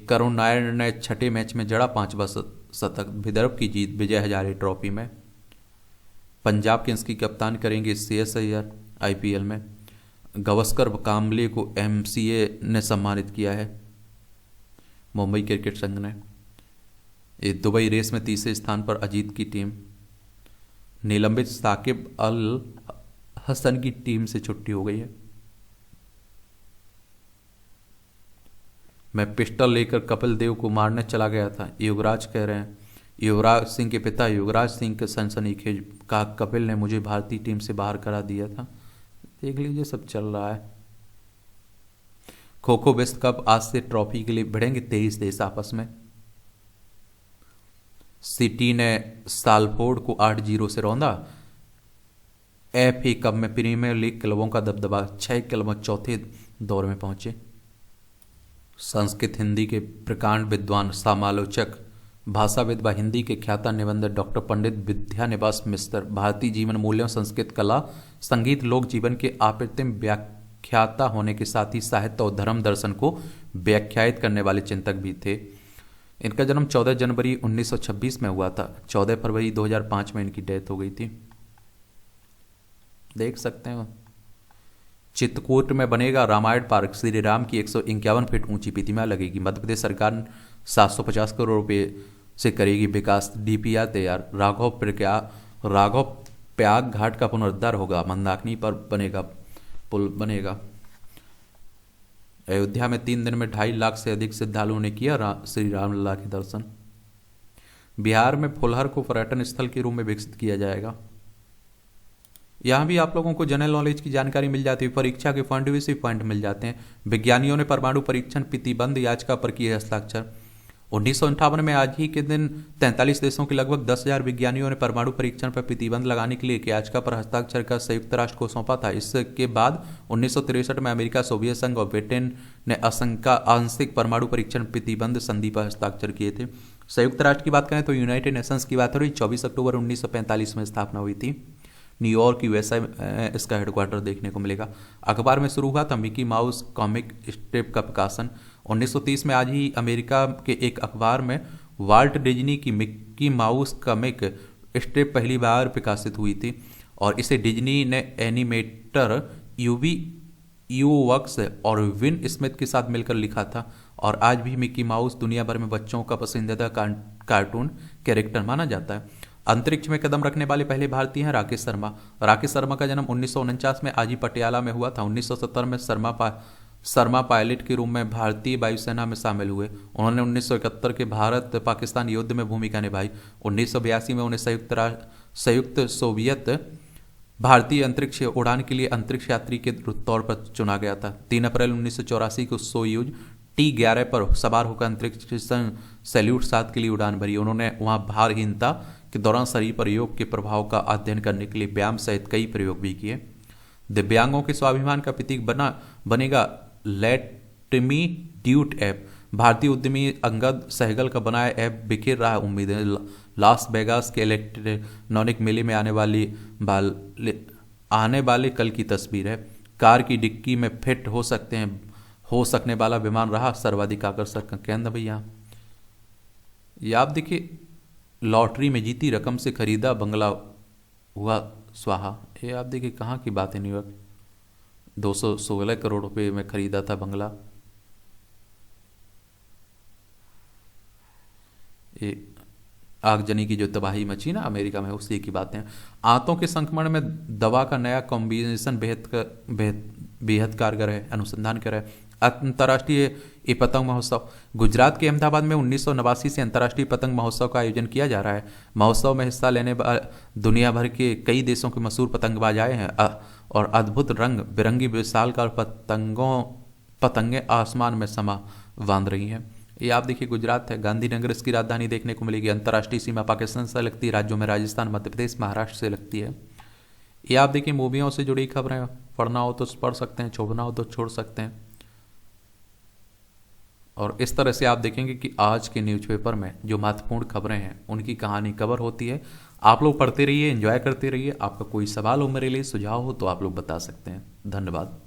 करुण नायर ने छठे मैच में जड़ा 5वां शतक। विदर्भ की जीत विजय हजारे ट्रॉफी में। पंजाब किंग्स की कप्तान करेंगे CS अय्यर। IPL में गवस्कर कामले को MCA ने सम्मानित किया है मुंबई क्रिकेट संघ ने। दुबई रेस में तीसरे स्थान पर अजीत की टीम। निलंबित साकिब अल हसन की टीम से छुट्टी हो गई है। मैं पिस्टल लेकर कपिल देव को मारने चला गया था, युवराज कह रहे हैं। युवराज सिंह के पिता युवराज सिंह के सनसनीखेज। कहा कपिल ने मुझे भारतीय टीम से बाहर करा दिया था। देख लीजिए सब चल रहा है। खो खो विश्व कप आज से ट्रॉफी के लिए भिड़ेंगे 23 देश आपस में। सिटी ने सालफोर्ड को 8-0 से रौंदा। FA कप में प्रीमियर लीग क्लबों का दबदबा। 6 क्लब चौथे दौर में पहुंचे। संस्कृत हिंदी के प्रकांड विद्वान, समालोचक, भाषाविद व हिंदी के ख्याता निबंधक डॉक्टर पंडित विद्यानिवास मिश्र भारतीय जीवन मूल्यों, संस्कृत, कला, संगीत, लोक जीवन के अप्रतिम व्याख्याता होने के साथ ही साहित्य और धर्म दर्शन को व्याख्यायित करने वाले चिंतक भी थे। इनका जन्म 14 जनवरी 1926 में हुआ था। 14 फरवरी 2005 में इनकी डेथ हो गई थी। देख सकते हैं। चित्रकूट में बनेगा रामायण पार्क। श्री राम की 151 फीट ऊंची प्रतिमा लगेगी। मध्य प्रदेश सरकार 750 करोड़ रुपए से करेगी विकास। डीपीआर तैयार। राघव प्रयाग घाट का पुनरुद्धार होगा। मंदाकिनी पर बनेगा पुल बनेगा। अयोध्या में 3 दिन में 2.5 लाख से अधिक श्रद्धालुओं ने किया श्री रामलला के दर्शन। बिहार में फुलहर को पर्यटन स्थल के रूप में विकसित किया जाएगा। यहाँ भी आप लोगों को जनरल नॉलेज की जानकारी मिल जाती है। परीक्षा के पॉइंट भी से पॉइंट मिल जाते हैं। विज्ञानियों ने परमाणु परीक्षण प्रतिबंध याचिका पर किए हस्ताक्षर। 1958 में आज ही के दिन 43 देशों के लगभग 10,000 विज्ञानियों ने परमाणु परीक्षण पर प्रतिबंध लगाने के लिए एक याचिका पर हस्ताक्षर कर संयुक्त राष्ट्र को सौंपा था। इसके बाद 1963 में अमेरिका, सोवियत संघ और ब्रिटेन ने आंशिक परमाणु परीक्षण प्रतिबंध संधि पर हस्ताक्षर किए थे। संयुक्त राष्ट्र की बात करें तो यूनाइटेड नेशंस की बात हो रही। 24 अक्टूबर 1945 में स्थापना हुई थी। न्यूयॉर्क यूएसए में इसका हेडक्वार्टर देखने को मिलेगा। अखबार में शुरू हुआ था मिकी माउस कॉमिक स्ट्रिप का प्रकाशन। 1930 में आज ही अमेरिका के एक अखबार में वाल्ट डिज्नी की मिकी माउस कॉमिक स्ट्रिप पहली बार प्रकाशित हुई थी और इसे डिज्नी ने एनिमेटर यू वर्क्स और विन स्मिथ के साथ मिलकर लिखा था। और आज भी मिकी माउस दुनिया भर में बच्चों का पसंदीदा कार्टून कैरेक्टर माना जाता है। अंतरिक्ष में कदम रखने वाले पहले भारतीय हैं राकेश शर्मा। राकेश शर्मा का जन्म 1949 में आज ही पटियाला में हुआ था। 1970 में शर्मा पायलट के रूप में भारतीय वायुसेना में शामिल हुए। उन्होंने 1971 के भारत पाकिस्तान युद्ध में भूमिका निभाई। 1982 में उन्हें संयुक्त सोवियत भारतीय अंतरिक्ष उड़ान के लिए अंतरिक्ष यात्री के तौर पर चुना गया था। 3 अप्रैल 1984 को सोयूज T-11 पर सवार होकर अंतरिक्ष स्टेशन सैल्यूट 7 के लिए उड़ान भरी। उन्होंने वहां भारहीनता के दौरान शरीर पर योग के प्रभाव का अध्ययन करने के लिए व्यायाम सहित कई प्रयोग भी किए। दिव्यांगों के स्वाभिमान का प्रतीक बनेगा लेट मी ड्यूट ऐप। भारतीय उद्यमी अंगद सहगल का बनाया ऐप बिखेर रहा है उम्मीदें। लास वेगास के इलेक्ट्रॉनिक मेले में आने वाले कल की तस्वीर है। कार की डिक्की में फिट हो सकने वाला विमान रहा सर्वाधिक आकर्षक का केंद्र। भैया ये आप देखिए, लॉटरी में जीती रकम से खरीदा बंगला हुआ स्वाहा। ये आप देखिए कहाँ की बात है। न्यूयॉर्क 216 करोड़ रुपए में खरीदा था बंगला। ये आगजनी की जो तबाही मची ना अमेरिका में, उसी की बातें। आंतों के संक्रमण में दवा का नया कॉम्बिनेशन बेहद कारगर है, अनुसंधान कर है। अंतर्राष्ट्रीय पतंग महोत्सव। गुजरात के अहमदाबाद में 1989 से अंतर्राष्ट्रीय पतंग महोत्सव का आयोजन किया जा रहा है। महोत्सव में हिस्सा लेने दुनिया भर के कई देशों के मशहूर पतंगबाज आए हैं और अद्भुत रंग बिरंगी विशालकाय पतंगें आसमान में समा बांध रही हैं। ये आप देखिए गुजरात है। गांधीनगर इसकी राजधानी देखने को मिलेगी। अंतर्राष्ट्रीय सीमा पाकिस्तान से लगती है। राज्यों में राजस्थान, मध्य प्रदेश, महाराष्ट्र से लगती है। ये आप देखिए मूवियों से जुड़ी खबरें। पढ़ना हो तो पढ़ सकते हैं, छोड़ना हो तो छोड़ सकते हैं। और इस तरह से आप देखेंगे कि आज के न्यूज़पेपर में जो महत्वपूर्ण खबरें हैं उनकी कहानी कवर होती है। आप लोग पढ़ते रहिए, एंजॉय करते रहिए। आपका कोई सवाल हो मेरे लिए, सुझाव हो तो आप लोग बता सकते हैं। धन्यवाद।